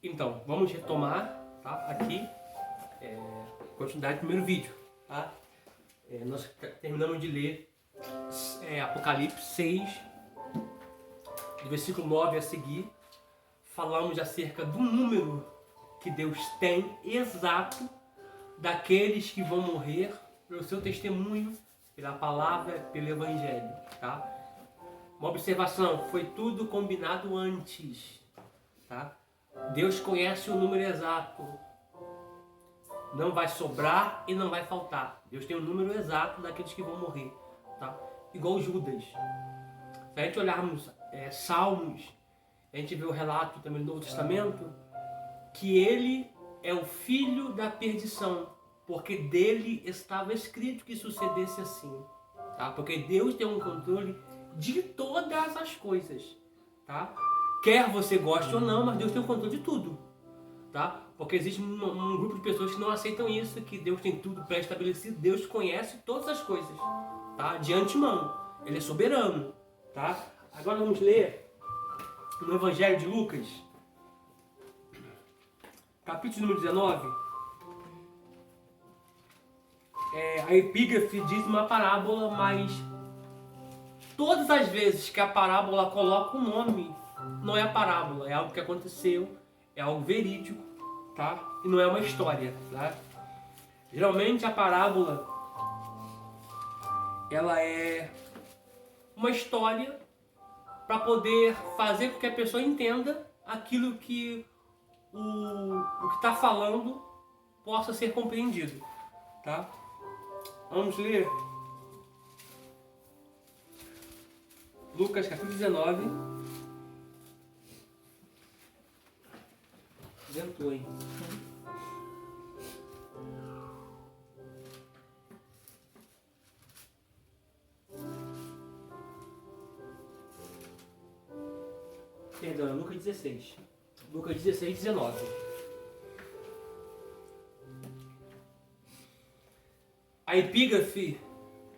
Então, vamos retomar, tá? Aqui, continuidade do primeiro vídeo, tá? Nós terminamos de ler Apocalipse 6, do versículo 9 a seguir. Falamos acerca do número que Deus tem exato daqueles que vão morrer pelo seu testemunho, pela palavra, pelo evangelho, tá? Uma observação, foi tudo combinado antes, tá? Deus conhece o número exato. Não vai sobrar e não vai faltar. Deus tem o número exato daqueles que vão morrer, tá? Igual Judas. Se a gente olharmos Salmos, a gente vê o relato também no Novo Testamento, que ele é o filho da perdição, porque dele estava escrito que sucedesse assim, tá? Porque Deus tem um controle de todas as coisas, tá? Quer você goste ou não, mas Deus tem o controle de tudo, tá? Porque existe um grupo de pessoas que não aceitam isso, que Deus tem tudo pré-estabelecido. Deus conhece todas as coisas, tá? De antemão. Ele é soberano, tá? Agora vamos ler no Evangelho de Lucas, capítulo número 19. A epígrafe diz uma parábola, mas todas as vezes que a parábola coloca um nome, não é a parábola, é algo que aconteceu, é algo verídico, tá? E não é uma história, tá? Geralmente a parábola, ela é uma história para poder fazer com que a pessoa entenda aquilo que o que está falando possa ser compreendido, tá? Vamos ler Lucas capítulo 19. Ventou, hein? Perdão, é Lucas 16. Lucas 16, 19. A epígrafe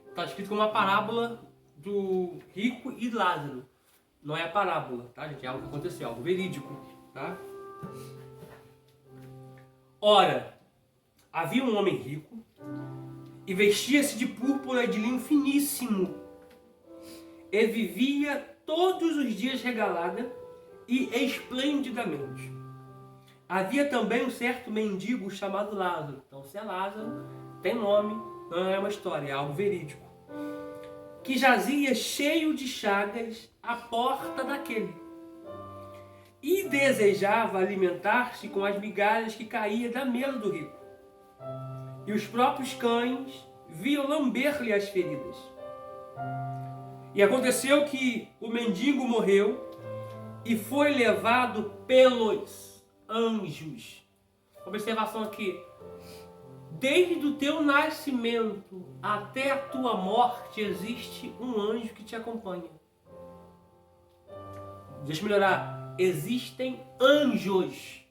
está escrito como uma parábola do rico e Lázaro. Não é a parábola, tá, gente? É algo que aconteceu, algo verídico, tá? Ora, havia um homem rico e vestia-se de púrpura e de linho finíssimo e vivia todos os dias regalada e esplendidamente. Havia também um certo mendigo chamado Lázaro. Então, se é Lázaro, tem nome, não é uma história, é algo verídico, que jazia cheio de chagas à porta daquele e desejava alimentar-se com as migalhas que caíam da mesa do rico. E os próprios cães vinham lamber-lhe as feridas. E aconteceu que o mendigo morreu e foi levado pelos anjos. Observação aqui. Desde o teu nascimento até a tua morte existe um anjo que te acompanha. Deixa eu melhorar. Existem anjos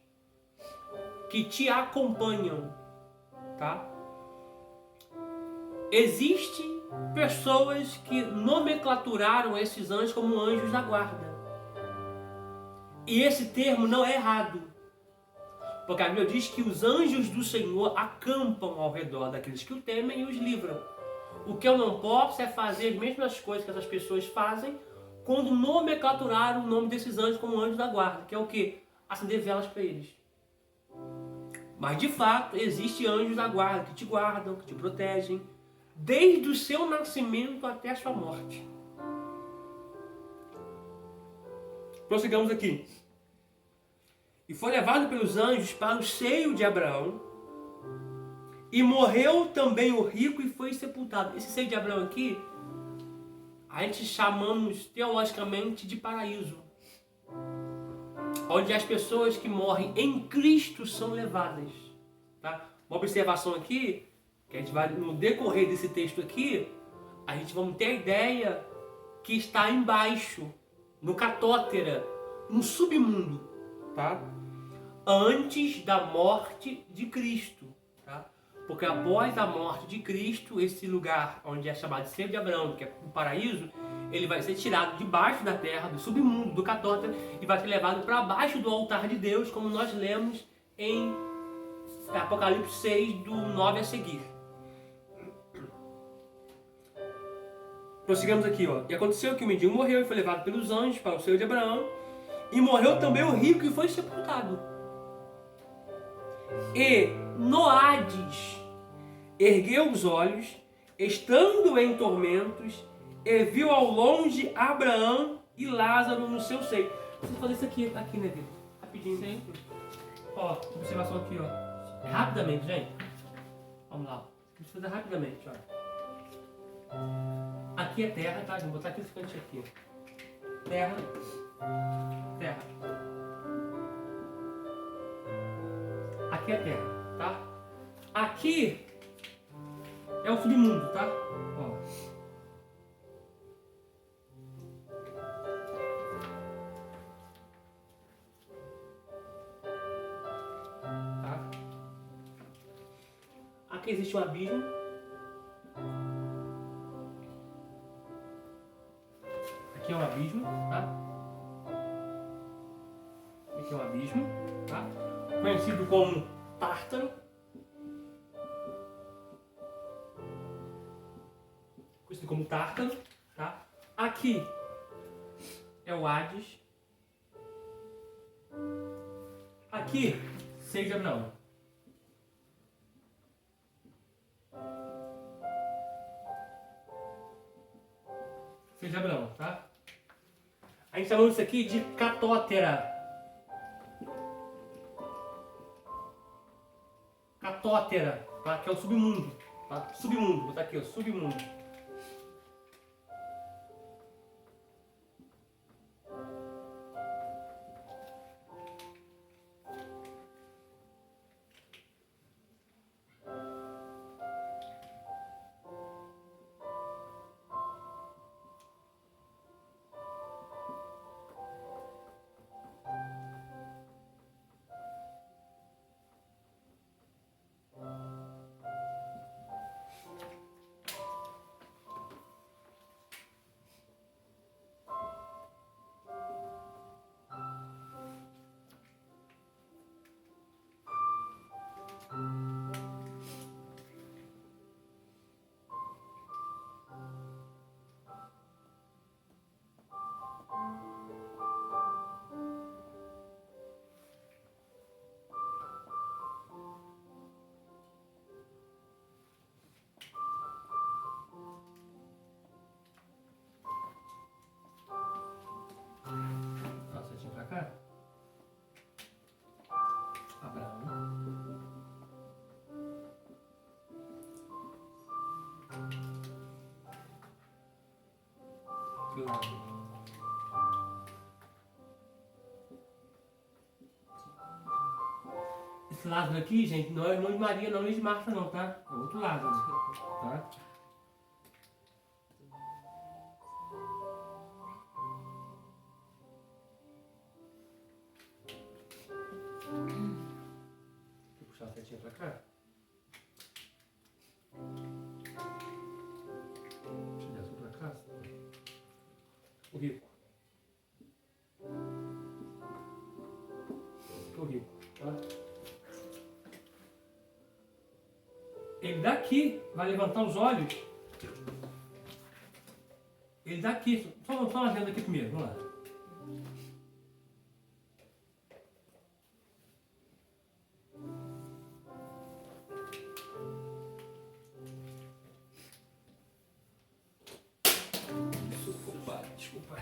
que te acompanham, tá? Existem pessoas que nomenclaturaram esses anjos como anjos da guarda. E esse termo não é errado, porque a Bíblia diz que os anjos do Senhor acampam ao redor daqueles que o temem e os livram. O que eu não posso é fazer as mesmas coisas que essas pessoas fazem quando nomenclaturaram o nome desses anjos como anjos da guarda, que é o quê? Acender velas para eles. Mas de fato, existem anjos da guarda que te guardam, que te protegem, desde o seu nascimento até a sua morte. Prossigamos aqui. E foi levado pelos anjos para o seio de Abraão, e morreu também o rico e foi sepultado. Esse seio de Abraão aqui, a gente chamamos teologicamente de paraíso, onde as pessoas que morrem em Cristo são levadas, tá? Uma observação aqui, que a gente vai, no decorrer desse texto aqui, a gente vai ter a ideia que está embaixo, no catótera, no submundo, tá? Antes da morte de Cristo, tá? Porque após a morte de Cristo, esse lugar onde é chamado de seio de Abraão, que é o paraíso, ele vai ser tirado debaixo da terra, do submundo, do catótero, e vai ser levado para baixo do altar de Deus, como nós lemos em Apocalipse 6, do 9 a seguir. Prossigamos aqui, ó. E aconteceu que o mendigo morreu e foi levado pelos anjos para o seio de Abraão, e morreu também o rico e foi sepultado. E no Hades ergueu os olhos, estando em tormentos, e viu ao longe Abraão e Lázaro no seu seio. Preciso fazer isso aqui, né, Vitor? Rapidinho, hein? Ó, observação aqui, ó. Rapidamente, gente. Vamos lá. Preciso fazer rapidamente, ó. Aqui é terra, tá? Vou botar aqui esse cantinho aqui. Terra. Terra. Aqui é terra, tá? Aqui é o submundo, tá? Ó. Tá? Aqui existe um abismo. Aqui é um abismo, tá? Aqui é um abismo, tá? Conhecido como Tártaro. Conhecido como Tártaro, tá? Aqui é o Hades. Aqui, seio de Abraão. Seio de Abraão, tá? A gente chama isso aqui de catótera. Catótera, tá? Que é o submundo, tá? Submundo, vou botar aqui, ó, submundo. Abraão. Que lado? Esse lado aqui, gente, não é irmã de Maria, não é de Marta, não, tá? É outro lado, tá? Vou puxar a setinha pra cá. Deixa eu descer pra cá. O rico. O rico, tá? Ele daqui vai levantar os olhos. Ele daqui. Só uma venda aqui primeiro, vamos lá. Desculpa.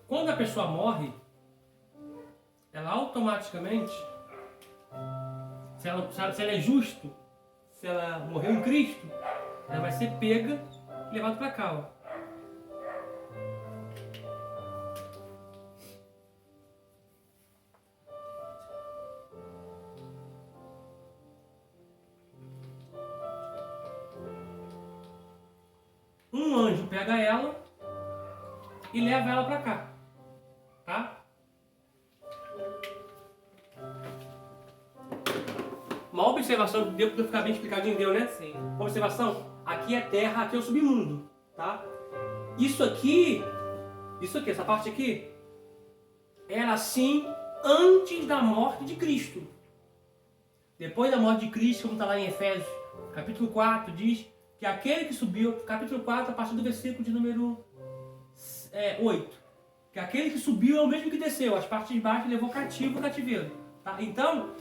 Quando a pessoa morre, ela automaticamente, se ela é justo, se ela morreu em Cristo, ela vai ser pega e levada para cá, ó. anjo pega ela e leva ela para cá, tá? Uma observação, deu para ficar bem explicadinho, deu, né? Sim. Uma observação, aqui é terra, aqui é o submundo, tá? Isso aqui, essa parte aqui, era assim antes da morte de Cristo. Depois da morte de Cristo, como está lá em Efésios, capítulo 4, diz que aquele que subiu, capítulo 4, a partir do versículo de número 8, que aquele que subiu é o mesmo que desceu, as partes de baixo levou cativo o cativeiro. Tá? Então,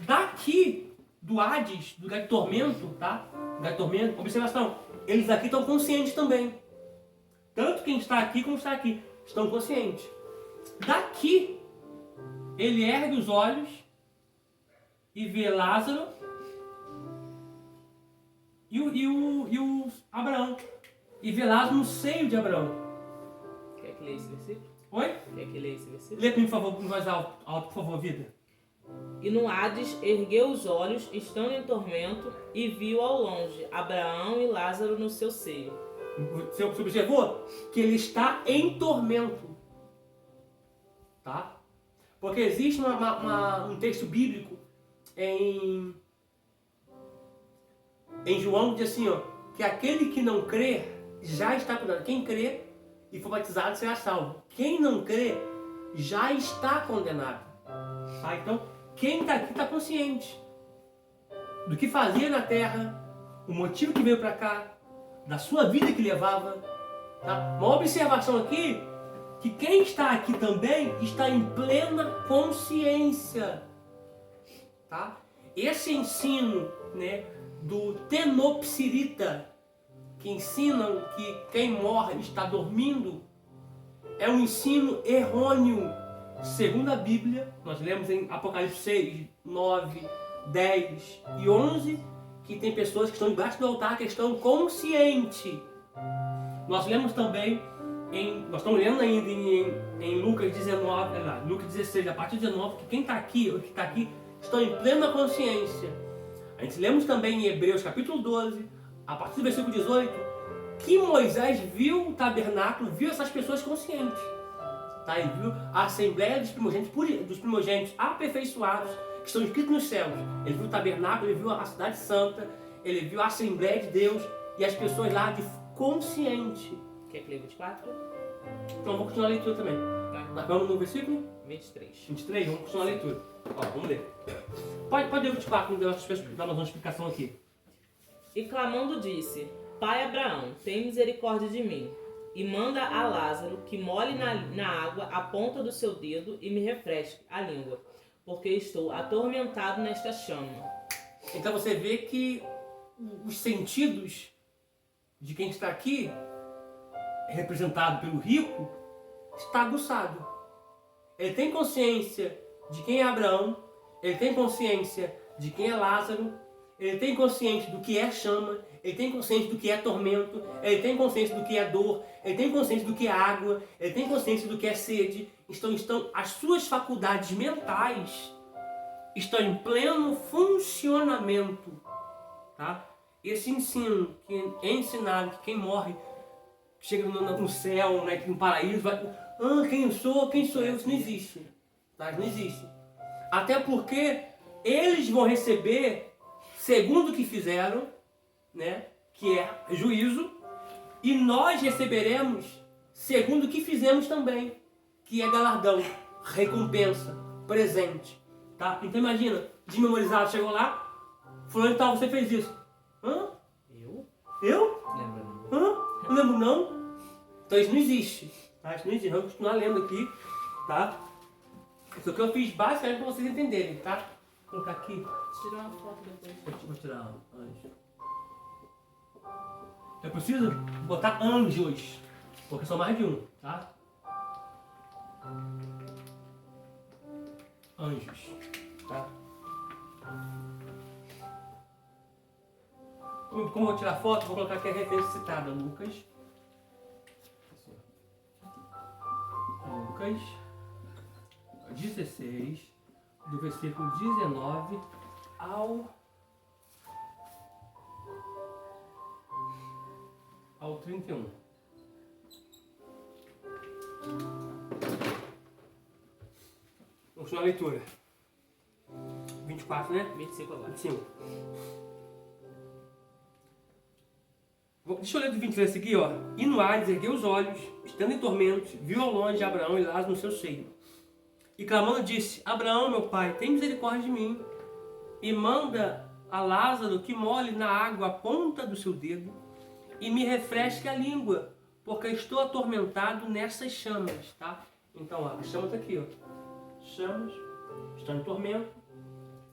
daqui do Hades, do lugar de tormento, tá? Lugar de tormento, observação, eles aqui estão conscientes também. Tanto quem está aqui como está aqui estão conscientes. Daqui, ele ergue os olhos e vê Lázaro e o Abraão. E vê Lázaro no seio de Abraão. Quer que leia esse versículo? Oi? Quer que leia esse versículo? Lê para mim, por favor, em voz alta, por favor, vida. E no Hades ergueu os olhos, estando em tormento, e viu ao longe Abraão e Lázaro no seu seio. Você observou que ele está em tormento, tá? Porque existe um texto bíblico em João que diz assim, ó, que aquele que não crê já está condenado. Quem crê e for batizado será salvo. Quem não crê já está condenado. Tá? Então, quem está aqui está consciente do que fazia na terra, o motivo que veio para cá, da sua vida que levava. Tá? Uma observação aqui, que quem está aqui também está em plena consciência. Tá? Esse ensino, né, do tenopsirita, que ensinam que quem morre está dormindo, é um ensino errôneo. Segundo a Bíblia, nós lemos em Apocalipse 6, 9, 10 e 11, que tem pessoas que estão debaixo do altar que estão conscientes. Nós lemos também, nós estamos lendo ainda em Lucas 19, Lucas 16, a partir de 19, que quem está aqui, ou que está aqui, estão em plena consciência. A gente lemos também em Hebreus capítulo 12, a partir do versículo 18, que Moisés viu o tabernáculo, viu essas pessoas conscientes. Tá? Ele viu a assembleia dos primogênitos aperfeiçoados, que estão escritos nos céus. Ele viu o tabernáculo, ele viu a cidade santa, ele viu a assembleia de Deus e as pessoas lá de consciente. Quer que leia 24? Então vamos continuar a leitura também. Tá. Nós vamos no versículo 23. 23, vamos continuar a leitura. Ó, vamos ler. Pode ler o 24, dar uma explicação aqui. E clamando disse: Pai Abraão, tem misericórdia de mim, e manda a Lázaro que molhe na água a ponta do seu dedo e me refresque a língua, porque estou atormentado nesta chama. Então você vê que os sentidos de quem está aqui, representado pelo rico, está aguçado. Ele tem consciência de quem é Abraão, ele tem consciência de quem é Lázaro, ele tem consciência do que é chama, ele tem consciência do que é tormento, ele tem consciência do que é dor, ele tem consciência do que é água, ele tem consciência do que é sede. As suas faculdades mentais estão em pleno funcionamento. Tá? Esse ensino que é ensinado que quem morre chega no céu, né, no paraíso, vai, quem sou eu, isso não existe. Tá? Não existe. Até porque eles vão receber segundo o que fizeram, né, que é juízo, e nós receberemos segundo o que fizemos também, que é galardão, recompensa, presente. Tá? Então imagina, desmemorizado, chegou lá, fulano e tal, você fez isso. Hã? Eu? Lembra não? Não lembro não. Então isso não existe. Tá? Isso não existe. Vamos continuar lendo aqui. Tá? Isso que eu fiz basicamente para vocês entenderem. Tá? Vou colocar aqui. Tirar uma foto depois. Vou tirar anjo. Eu preciso botar anjos. Porque são mais de um. Tá? Anjos. Tá? Como eu vou tirar foto, vou colocar aqui a referência citada, Lucas. Lucas 16, do versículo 19 ao 31. Vamos continuar a leitura. 24, né? 25 agora. 25. Deixa eu ler do 23 aqui, ó. E no Hades ergueu os olhos, estando em tormentos, viu ao longe Abraão e Lázaro no seu seio. E clamando disse: Abraão, meu pai, tem misericórdia de mim, e manda a Lázaro que molhe na água a ponta do seu dedo, e me refresque a língua, porque estou atormentado nessas chamas, tá? Então, ó, as chamas aqui, ó. Chamas, estão em tormento,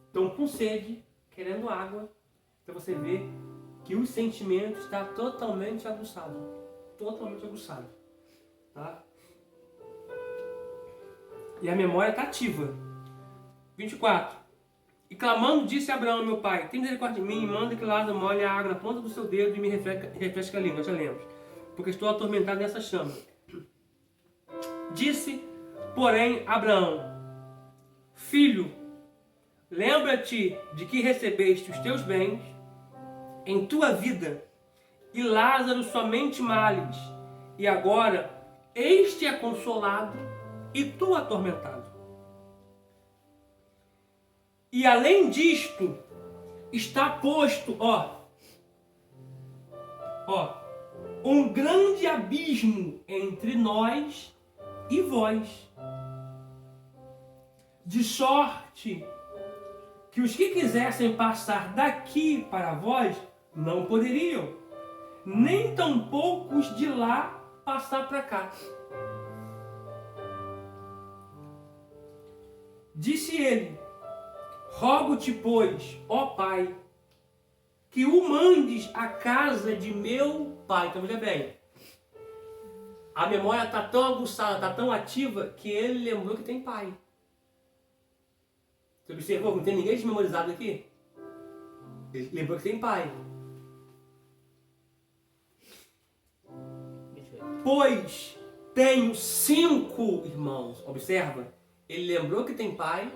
estão com sede, querendo água. Então você vê que o sentimento está totalmente aguçado. Totalmente aguçado. Tá? E a memória está ativa. 24. E clamando disse a Abraão, meu pai, tem misericórdia de mim e manda que Lázaro molhe a água na ponta do seu dedo e me refresque a língua. Já lemos. Porque estou atormentado nessa chama. Disse, porém, Abraão: Filho, lembra-te de que recebeste os teus bens em tua vida, e Lázaro somente males, e agora este é consolado e tu atormentado. E além disto, está posto, um grande abismo entre nós e vós, de sorte que os que quisessem passar daqui para vós não poderiam, nem tampouco os de lá passar para cá. Disse ele: Rogo-te, pois, ó Pai, que o mandes à casa de meu pai. Então veja bem, a memória está tão aguçada, está tão ativa, que ele lembrou que tem pai. Você observou que não tem ninguém desmemorizado aqui? Ele lembrou que tem pai. Pois tenho 5 irmãos. Observa, ele lembrou que tem pai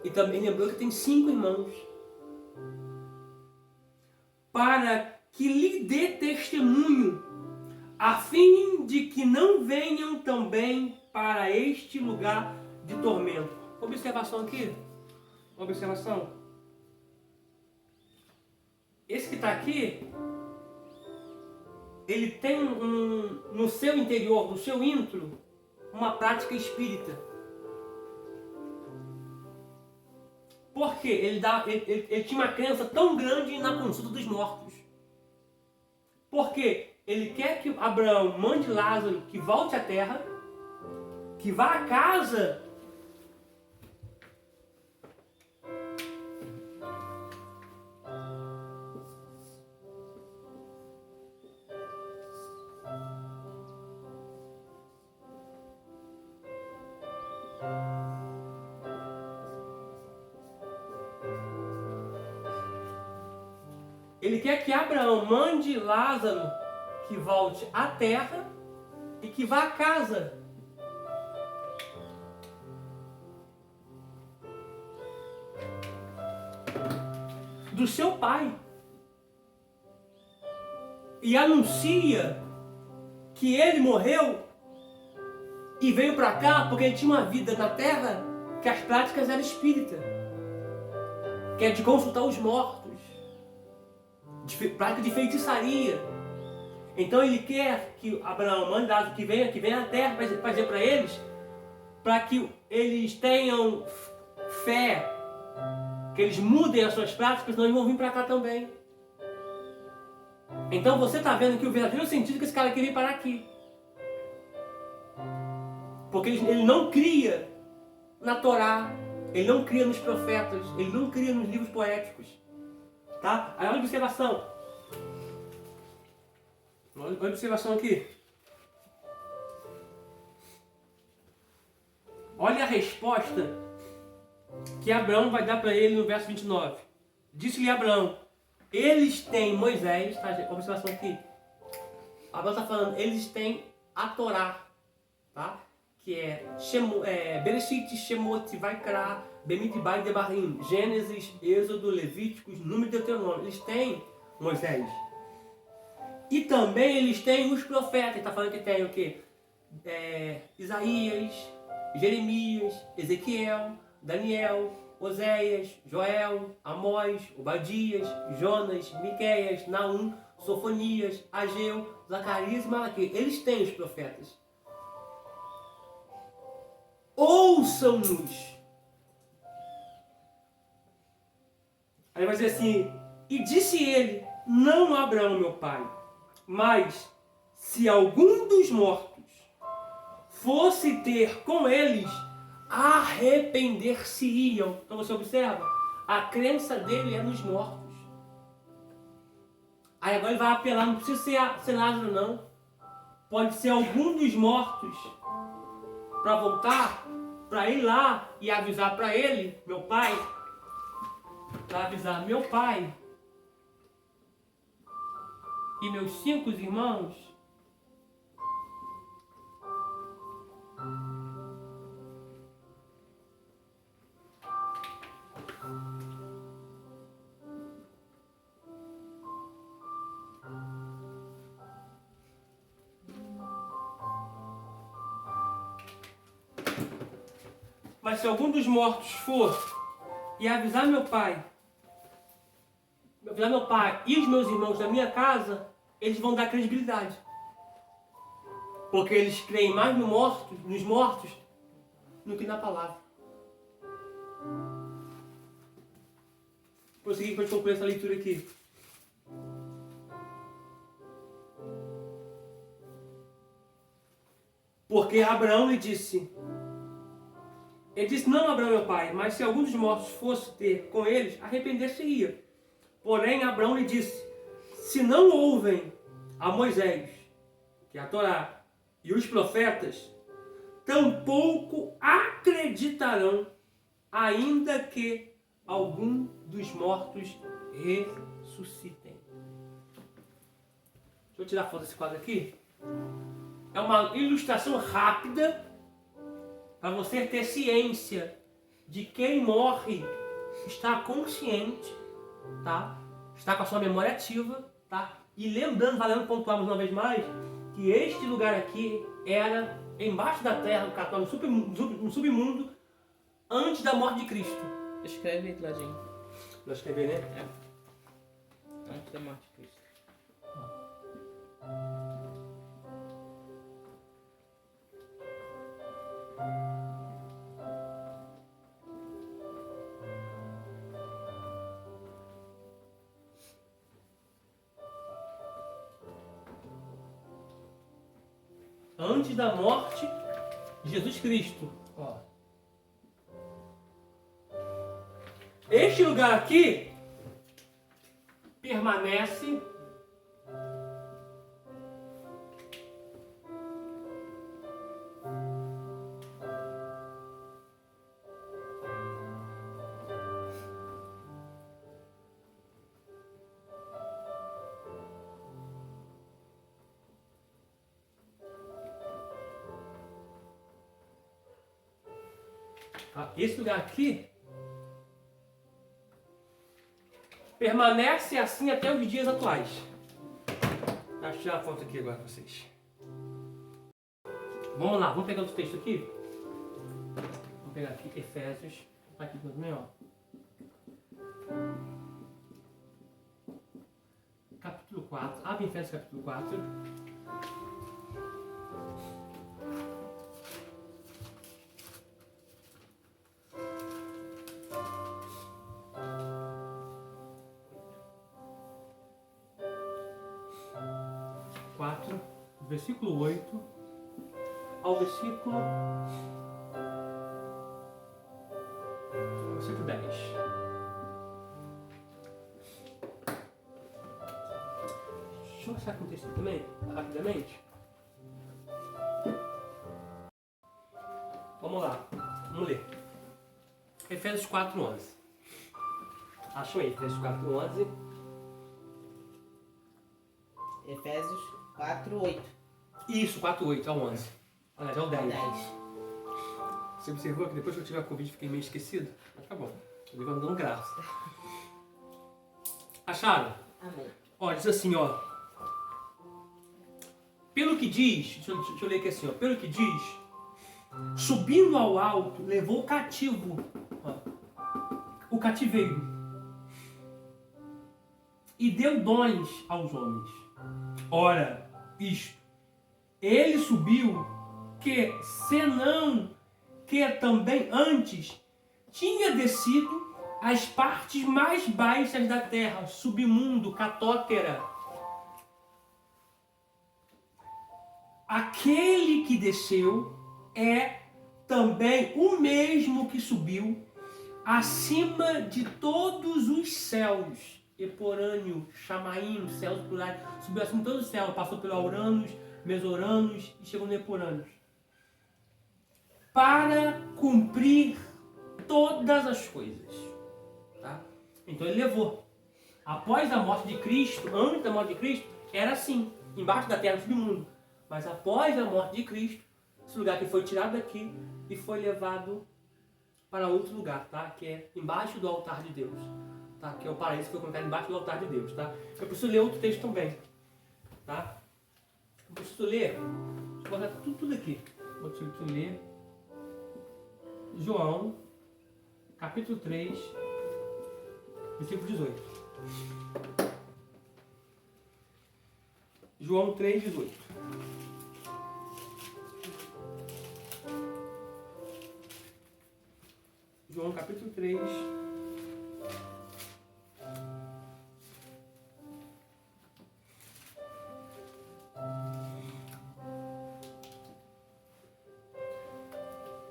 e também lembrou que tem 5 irmãos. Para que lhe dê testemunho, a fim de que não venham também para este lugar de tormento. Observação aqui. Observação. Esse que está aqui, ele tem no seu interior, no seu íntimo, uma prática espírita. Por quê? Ele tinha uma crença tão grande na consulta dos mortos. Porque ele quer que Abraão mande Lázaro que volte à terra, que vá à casa Ele quer que Abraão mande Lázaro que volte à terra e que vá à casa. Do seu pai. E anuncia que ele morreu e veio para cá porque ele tinha uma vida na terra que as práticas eram espíritas. Que é de consultar os mortos. Prática de feitiçaria. Então ele quer que Abraão mande Lázaro que venha à terra para dizer para eles, para que eles tenham fé, que eles mudem as suas práticas, senão eles vão vir para cá também. Então você está vendo que o verdadeiro sentido que esse cara queria parar aqui. Porque ele não cria na Torá, ele não cria nos profetas, ele não cria nos livros poéticos. Tá? Aí olha a observação. Olha a observação aqui. Olha a resposta que Abraão vai dar para ele no verso 29. Disse-lhe Abraão: eles têm Moisés, tá? Observação aqui. Abraão está falando, eles têm a Torá, tá? Que é Bereshit, Shemot, Vaikra, Bemidbar e Devarim, Gênesis, Êxodo, Levíticos, Número e Deuteronômio. Eles têm Moisés. E também eles têm os profetas. Está falando que tem o quê? Isaías, Jeremias, Ezequiel, Daniel, Oséias, Joel, Amós, Obadias, Jonas, Miqueias, Naum, Sofonias, Ageu, Zacarias e Malaquias. Eles têm os profetas. Ouçam-nos. Aí vai dizer assim, e disse ele, não Abraão, meu pai, mas se algum dos mortos fosse ter com eles, arrepender-se-iam. Então você observa, a crença dele é nos mortos. Aí agora ele vai apelar, não precisa ser Lázaro não. Pode ser algum dos mortos para voltar, para ir lá e avisar para ele, meu pai, para avisar meu pai e meus 5 irmãos. Mas se algum dos mortos for e avisar meu pai e os meus irmãos da minha casa, eles vão dar credibilidade. Porque eles creem mais nos mortos, do que na palavra. Vou seguir para concluir essa leitura aqui. Porque Abraão lhe disse... Ele disse, não Abraão, meu pai, mas se algum dos mortos fosse ter com eles, arrepender-se-ia. Porém, Abraão lhe disse, se não ouvem a Moisés, que é a Torá, e os profetas, tampouco acreditarão, ainda que algum dos mortos ressuscitem. Deixa eu tirar a foto desse quadro aqui. É uma ilustração rápida para você ter ciência de quem morre está consciente, tá? Está com a sua memória ativa, tá? E lembrando, valendo pontuarmos uma vez mais, que este lugar aqui era embaixo da terra, no submundo, antes da morte de Cristo. Escreve aí, Cladinho. Vai escrever, né? É. Antes da morte de Cristo. Antes da morte de Jesus Cristo. Ó. Este lugar aqui permanece esse lugar aqui permanece assim até os dias atuais. Deixa eu tirar a foto aqui agora para vocês. Vamos lá, vamos pegar outro texto aqui. Vamos pegar aqui Efésios. Tá aqui também, ó. Capítulo 4. Abre Efésios capítulo 4. Versículo 8 ao versículo 10. Deixa eu passar com o texto também, rapidamente. Vamos lá, vamos ler. Efésios 4:11. Achou aí, Efésios 4:11. Efésios 4:8. Isso, 4:8 ao 11. Olha, já é o 10. Você observou que depois que eu tive a Covid fiquei meio esquecido? Mas tá bom, eu vou dando graça. Acharam? Amém. Ó, diz assim, ó. que diz, deixa eu ler aqui assim, ó, pelo que diz, subindo ao alto, levou o cativo, ó, o cativeiro, e deu dons aos homens. Ora, isto, ele subiu, que senão que também antes tinha descido às partes mais baixas da terra, submundo, catótera. Aquele que desceu é também o mesmo que subiu acima de todos os céus. Eporâneo, Chamaim, céus plurais, subiu acima de todos os céus, passou pelo Auranos, Mesoranos e chegou no Eporâneos. Para cumprir todas as coisas. Tá? Então ele levou. Após a morte de Cristo, antes da morte de Cristo, era assim, embaixo da terra, no submundo. Mas após a morte de Cristo, esse lugar que foi tirado daqui e foi levado para outro lugar, tá? Que é embaixo do altar de Deus. Tá? Que é o paraíso que foi colocado embaixo do altar de Deus. Tá? Eu preciso ler outro texto também. Tá? Eu preciso ler, deixa eu botar tudo aqui. Eu preciso ler João, capítulo 3, versículo 18. João 3, 18. João capítulo 3.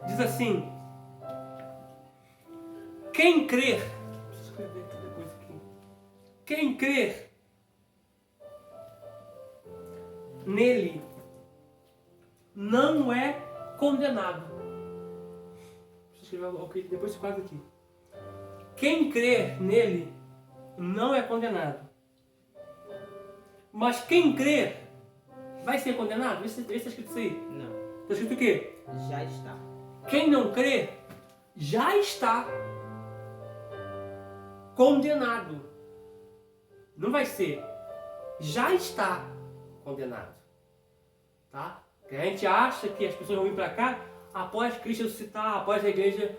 Diz assim: quem crer, deixa eu escrever aqui depois aqui. Quem crer nele não é condenado. Depois esse quadro aqui. Quem crer nele não é condenado. Mas quem crer vai ser condenado? Isso está escrito isso aí? Não. Está escrito o quê? Já está. Quem não crê já está condenado. Não vai ser. Já está condenado. Tá? Porque a gente acha que as pessoas vão vir para cá após Cristo ressuscitar, após a igreja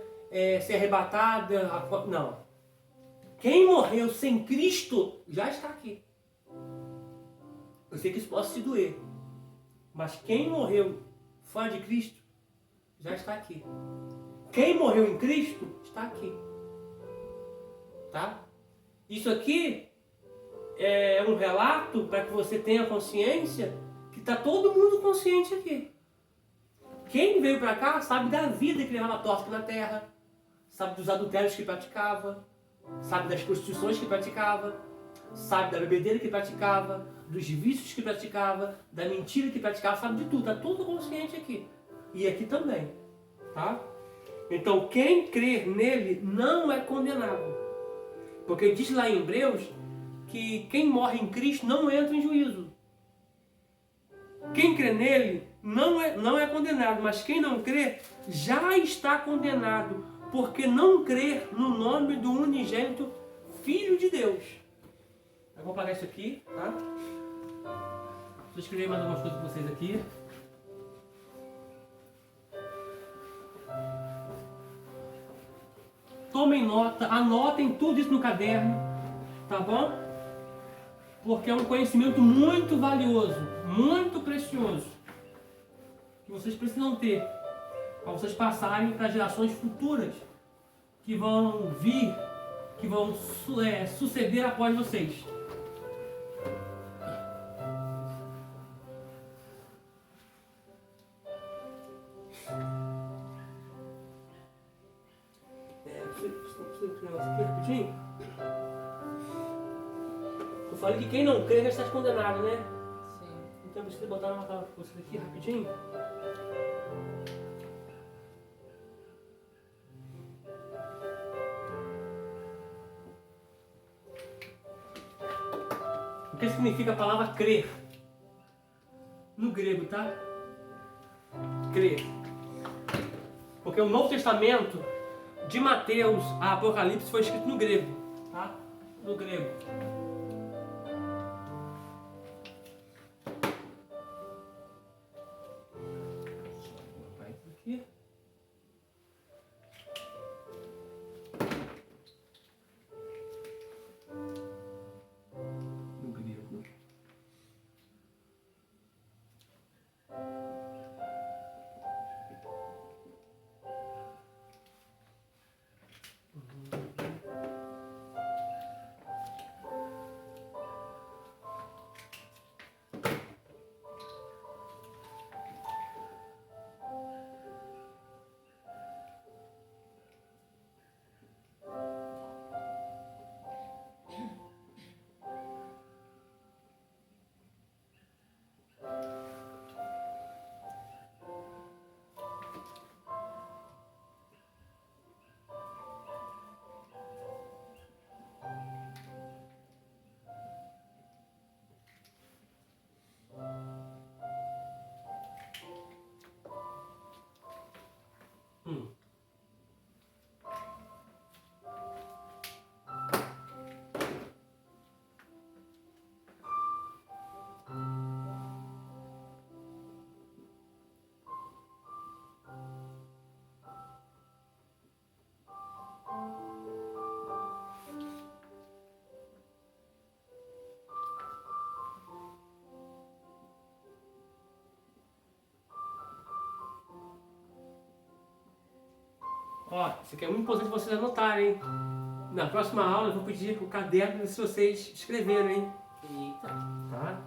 ser arrebatada. Não. Quem morreu sem Cristo já está aqui. Eu sei que isso pode se doer. Mas quem morreu fora de Cristo já está aqui. Quem morreu em Cristo está aqui. Tá? Isso aqui é um relato para que você tenha consciência que está todo mundo consciente aqui. Quem veio para cá sabe da vida que levava torta na terra, sabe dos adultérios que praticava, sabe das prostituições que praticava, sabe da bebedeira que praticava, dos vícios que praticava, da mentira que praticava, sabe de tudo, está tudo consciente aqui. E aqui também, tá? Então quem crer nele não é condenado. Porque diz lá em Hebreus que quem morre em Cristo não entra em juízo. Quem crê nele não é condenado, mas quem não crê já está condenado, porque não crê no nome do unigênito Filho de Deus. Eu vou apagar isso aqui, tá? Deixa eu escrever mais algumas coisas para vocês aqui. Tomem nota, anotem tudo isso no caderno, tá bom? Porque é um conhecimento muito valioso, muito precioso, que vocês precisam ter para vocês passarem para gerações futuras que vão vir, que vão suceder após vocês. Eu falei que quem não crê já está condenado, né? Sim. Então eu preciso botar uma palavra para vocês aqui rapidinho. O que significa a palavra crer? No grego, tá? Crer. Porque o Novo Testamento, de Mateus a Apocalipse, foi escrito no grego, tá? No grego. Hum. Ó, isso aqui é muito importante vocês anotarem, hein? Na próxima aula eu vou pedir o caderno se vocês escreveram, hein? Eita. Tá?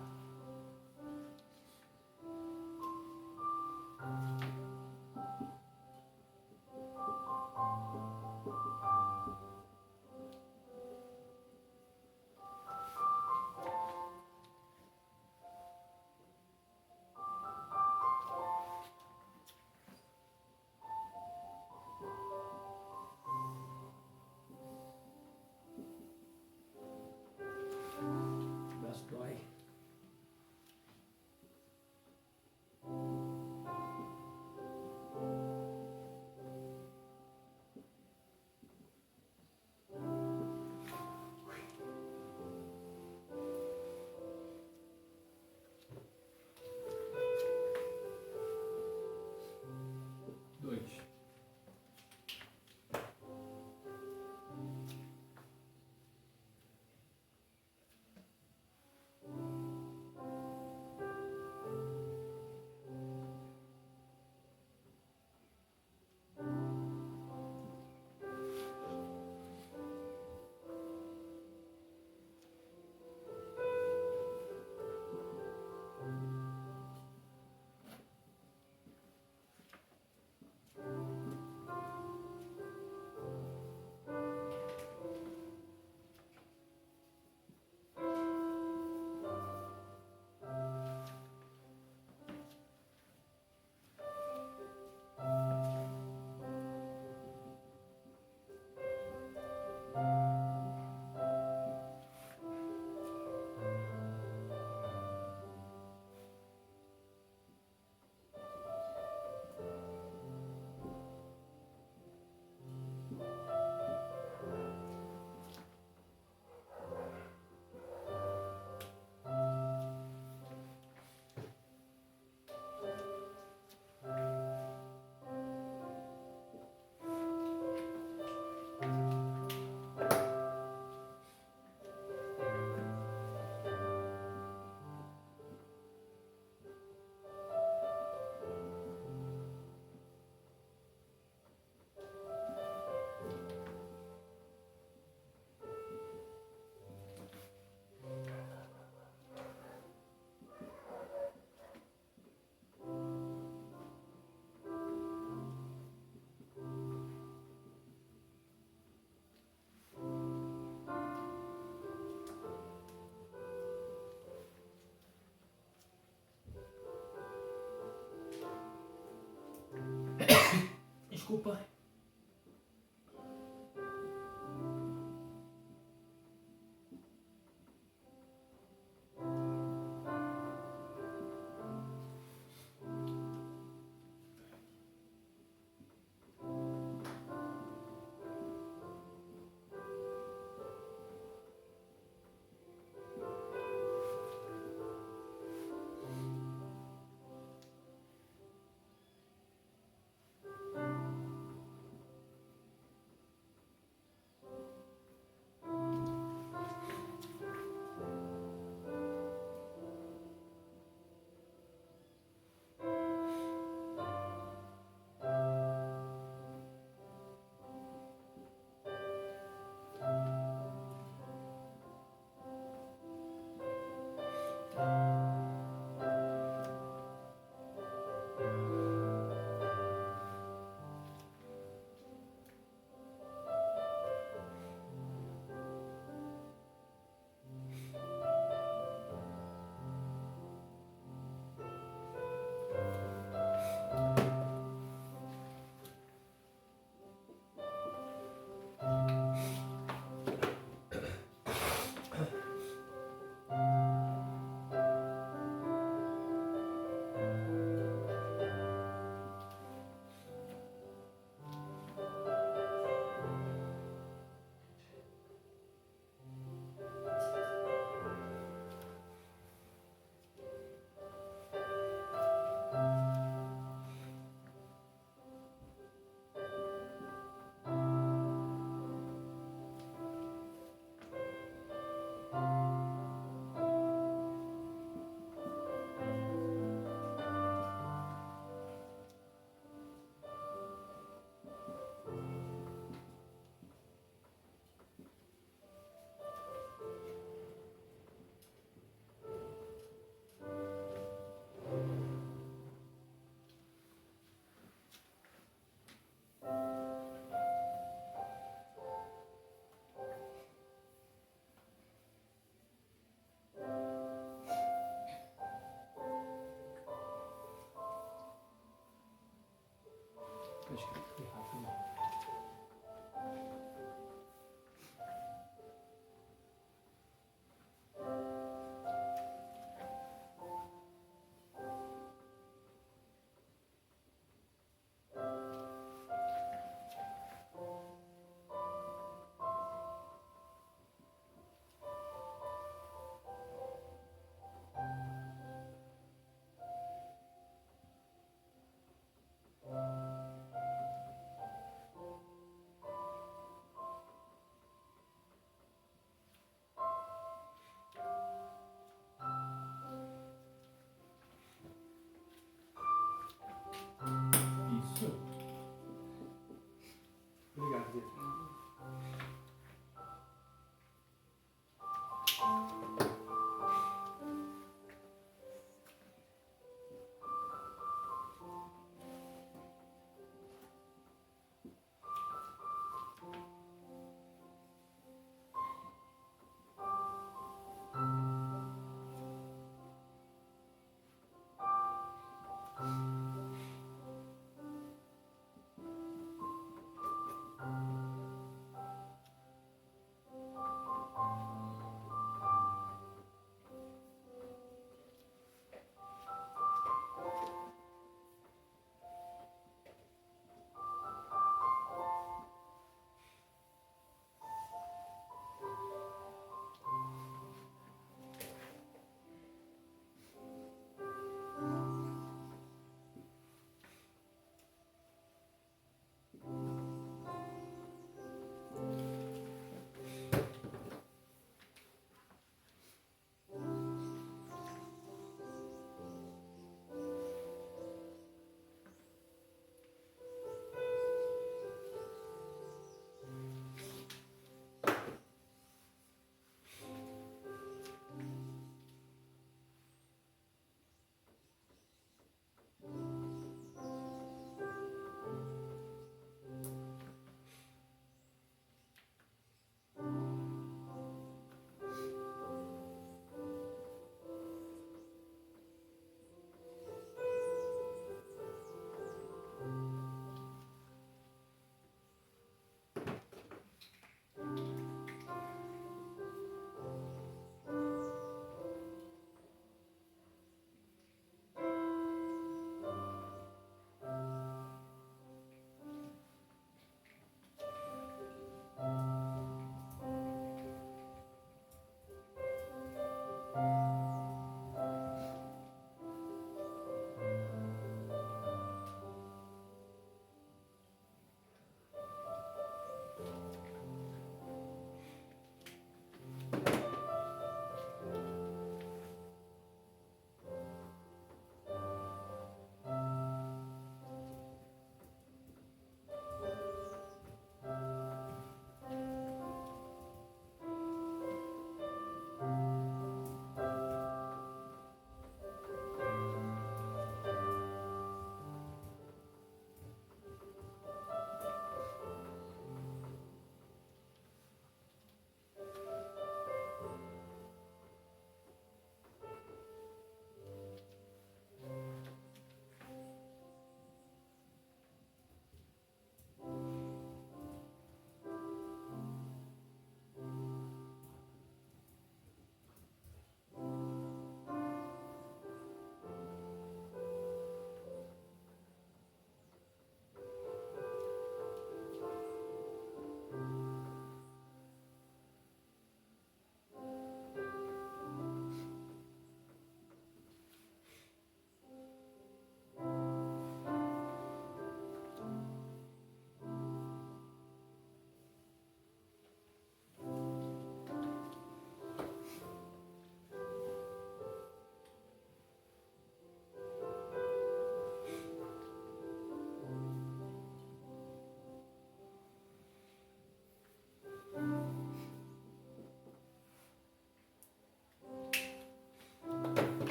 Foi escrito errado também.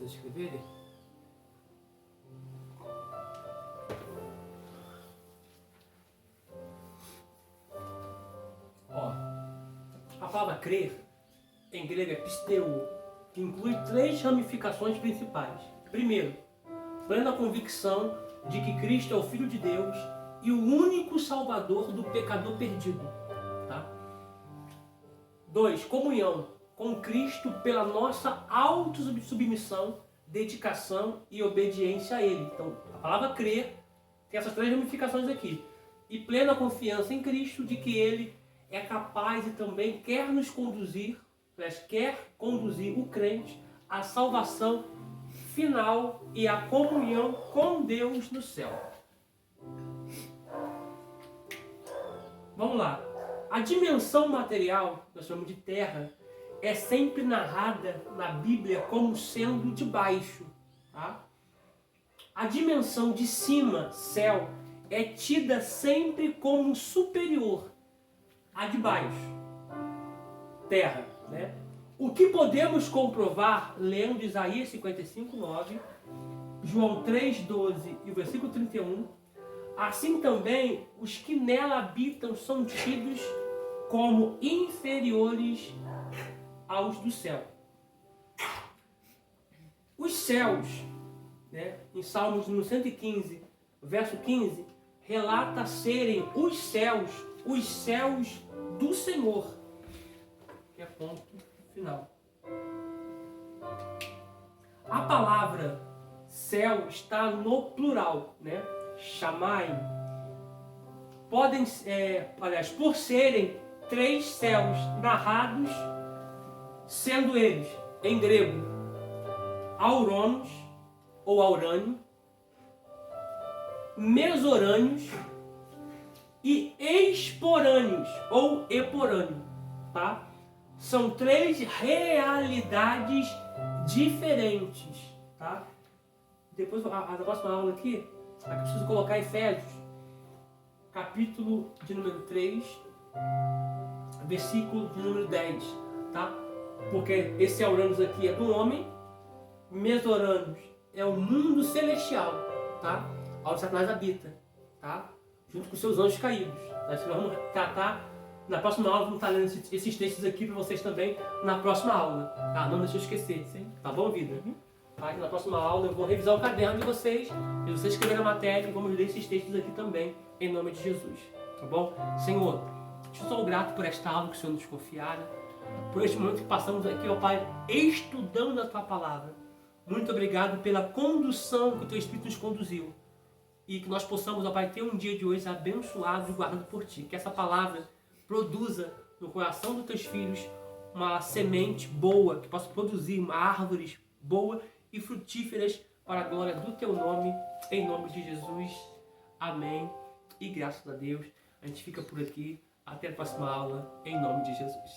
vocês escreverem. Ó, a palavra crer, em grego é pisteu, que inclui 3 ramificações principais. Primeiro, plena convicção de que Cristo é o Filho de Deus e o único Salvador do pecador perdido. Tá? 2, comunhão com Cristo pela nossa autossubmissão, dedicação e obediência a Ele. Então, a palavra crer tem essas 3 ramificações aqui. E plena confiança em Cristo de que Ele é capaz e também quer nos conduzir, quer conduzir o crente à salvação final e à comunhão com Deus no céu. Vamos lá. A dimensão material, nós chamamos de terra, é sempre narrada na Bíblia como sendo de baixo. Tá? A dimensão de cima, céu, é tida sempre como superior à de baixo, terra. Né? O que podemos comprovar lendo Isaías 55:9, João 3:12 e o versículo 31, assim também os que nela habitam são tidos como inferiores aos do céu. Os céus, né, em Salmos 115, verso 15, relata serem os céus do Senhor. Que é ponto final. A palavra céu está no plural, né? Chamai. Podem, aliás, por serem 3 céus narrados, sendo eles, em grego, Auranos ou Aurânio, Mesorâneos e Esporâneos ou Eporâneo, tá? São 3 realidades diferentes, tá? Depois, a próxima aula aqui, eu preciso colocar Efésios, capítulo de número 3, versículo de número 10, tá? Porque esse Auranos aqui é do homem, Mesorâneos é o mundo celestial, tá? Onde Satanás habita, tá? Junto com seus anjos caídos. Nós vamos tratar na próxima aula, vamos estar lendo esses textos aqui para vocês também na próxima aula, tá? Não deixe eu esquecer, sim? Tá bom, vida? Tá? E na próxima aula eu vou revisar o caderno de vocês, e vocês escreverem a matéria e vamos ler esses textos aqui também, em nome de Jesus, tá bom? Senhor, eu sou grato por esta aula que o Senhor nos confiara, por este momento que passamos aqui, ó Pai, estudando a Tua Palavra. Muito obrigado pela condução que o Teu Espírito nos conduziu. E que nós possamos, ó Pai, ter um dia de hoje abençoado e guardado por Ti. Que essa palavra produza no coração dos Teus filhos uma semente boa, que possa produzir árvores boas e frutíferas para a glória do Teu nome, em nome de Jesus. Amém. E graças a Deus, a gente fica por aqui. Até a próxima aula, em nome de Jesus.